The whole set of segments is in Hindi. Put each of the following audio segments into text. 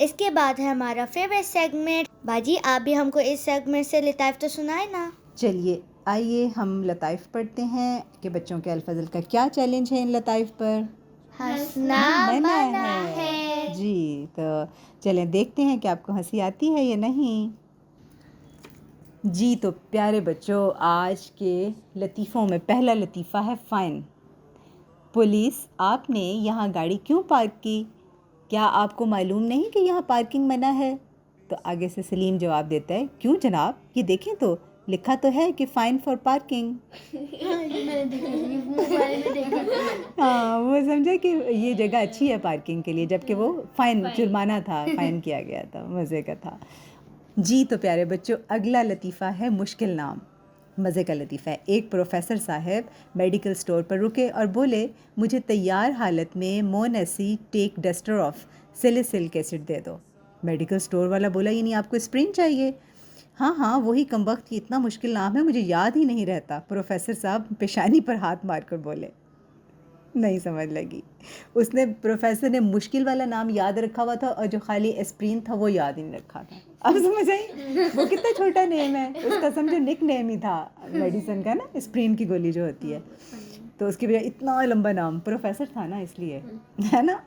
इसके बाद है हमारा फेवरेट सेगमेंट। बाजी आप भी हमको इस सेगमेंट से लताइफ तो सुनाए ना। चलिए आइए हम लताइफ पढ़ते हैं कि बच्चों के अल-फज़ल का क्या चैलेंज है इन लताइफ पर। हंसना मना मना है। जी, तो चलें देखते हैं कि आपको हंसी आती है या नहीं। जी तो प्यारे बच्चों, आज के लतीफ़ों में पहला लतीफ़ा है फ़ाइन। पुलिस, आपने यहाँ गाड़ी क्यों पार्क की? क्या आपको मालूम नहीं कि यहाँ पार्किंग मना है? तो आगे से सलीम जवाब देता है, क्यों जनाब, ये देखें तो लिखा तो है कि फ़ाइन फॉर पार्किंग। हाँ, वो समझा कि ये जगह अच्छी है पार्किंग के लिए, जबकि वो फ़ाइन जुर्माना था, फ़ाइन किया गया था, मज़े का था। जी तो प्यारे बच्चों, अगला लतीफ़ा है मुश्किल नाम। मज़े का लतीफ़ा है। एक प्रोफेसर साहब मेडिकल स्टोर पर रुके और बोले, मुझे तैयार हालत में मोनेसी टेक डस्टर ऑफ सिलिसिलिक एसिड दे दो। मेडिकल स्टोर वाला बोला, ये नहीं आपको स्प्रिन चाहिए? हाँ हाँ, वही कमबख्त, इतना मुश्किल नाम है, मुझे याद ही नहीं रहता। प्रोफेसर साहब पेशानी पर हाथ मारकर बोले। नहीं समझ लगी। उसने प्रोफेसर ने मुश्किल वाला नाम याद रखा हुआ था और जो खाली एस्प्रिन था वो याद ही नहीं रखा था। अब समझ आई वो कितना छोटा नेम है, उसका समझो निक नेम ही था मेडिसिन का ना, एस्प्रिन की गोली जो होती है, तो उसकी वजह इतना लंबा नाम, प्रोफेसर था ना इसलिए, है ना।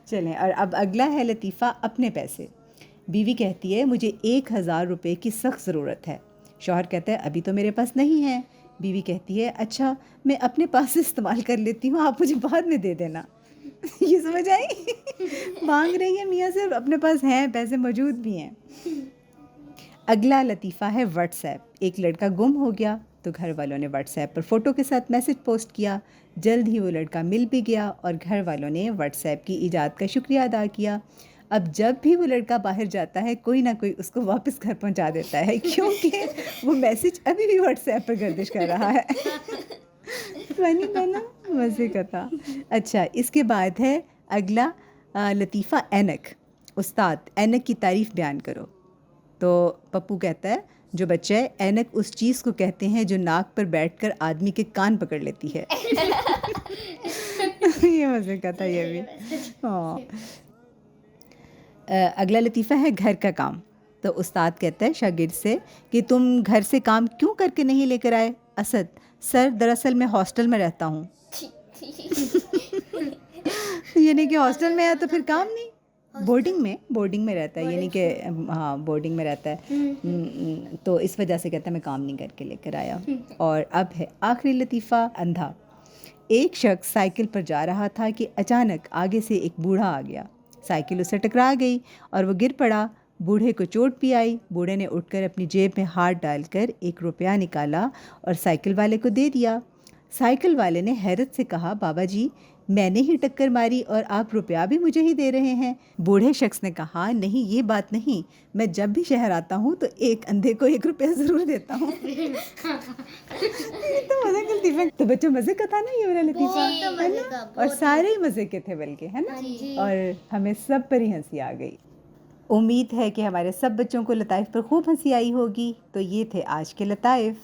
चलें, और अब अगला है लतीफ़ा अपने पैसे। बीवी कहती है, मुझे 1000 रुपये की सख्त ज़रूरत है। शौहर कहता है, अभी तो मेरे पास नहीं है। बीवी कहती है, अच्छा मैं अपने पास से इस्तेमाल कर लेती हूँ, आप मुझे बाद में दे देना। ये समझ आई। मांग रही है मियाँ से, अपने पास हैं पैसे, मौजूद भी हैं। अगला लतीफ़ा है व्हाट्सएप। एक लड़का गुम हो गया तो घर वालों ने व्हाट्सएप पर फ़ोटो के साथ मैसेज पोस्ट किया। जल्द ही वो लड़का मिल भी गया और घर वालों ने व्हाट्सएप की ईजाद का शुक्रिया अदा किया। अब जब भी वो लड़का बाहर जाता है, कोई ना कोई उसको वापस घर पहुंचा देता है, क्योंकि वो मैसेज अभी भी व्हाट्सएप पर गर्दिश कर रहा है। फनी था ना, मज़े का था। अच्छा, इसके बाद है अगला लतीफ़ा ऐनक। उस्ताद, ऐनक की तारीफ़ बयान करो। तो पप्पू कहता है, जो बच्चा है, ऐनक उस चीज़ को कहते हैं जो नाक पर बैठकर आदमी के कान पकड़ लेती है। ये मज़े का था ये भी। हाँ। अगला लतीफ़ा है घर का काम। तो उस्ताद कहता है शागिर्द से कि तुम घर से काम क्यों करके नहीं लेकर आए? असद, सर दरअसल मैं हॉस्टल में रहता हूँ। यानी कि हॉस्टल में है तो फिर काम नहीं, बोर्डिंग में रहता है, यानी कि हाँ बोर्डिंग में रहता है। तो इस वजह से कहता है मैं काम नहीं करके लेकर आया। और अब है आखिरी लतीफ़ा अंधा। एक शख्स साइकिल पर जा रहा था कि अचानक आगे से एक बूढ़ा आ गया। साइकिल उससे टकरा गई और वो गिर पड़ा। बूढ़े को चोट भी आई। बूढ़े ने उठकर अपनी जेब में हाथ डालकर 1 रुपया निकाला और साइकिल वाले को दे दिया। साइकिल वाले ने हैरत से कहा, बाबा जी, मैंने ही टक्कर मारी और आप रुपया भी मुझे ही दे रहे हैं। बूढ़े शख्स ने कहा, नहीं ये बात नहीं, मैं जब भी शहर आता हूँ तो एक अंधे को 1 रुपया ज़रूर देता हूँ। तो मज़े का लतीफ़ा। तो बच्चों मज़े का था ना ये वाला लतीफ़ा, है ना? और सारे ही मज़े के थे बल्कि, है ना? और हमें सब पर ही हंसी आ गई। उम्मीद है कि हमारे सब बच्चों को लताइफ़ पर खूब हंसी आई होगी। तो ये थे आज के लताइफ़।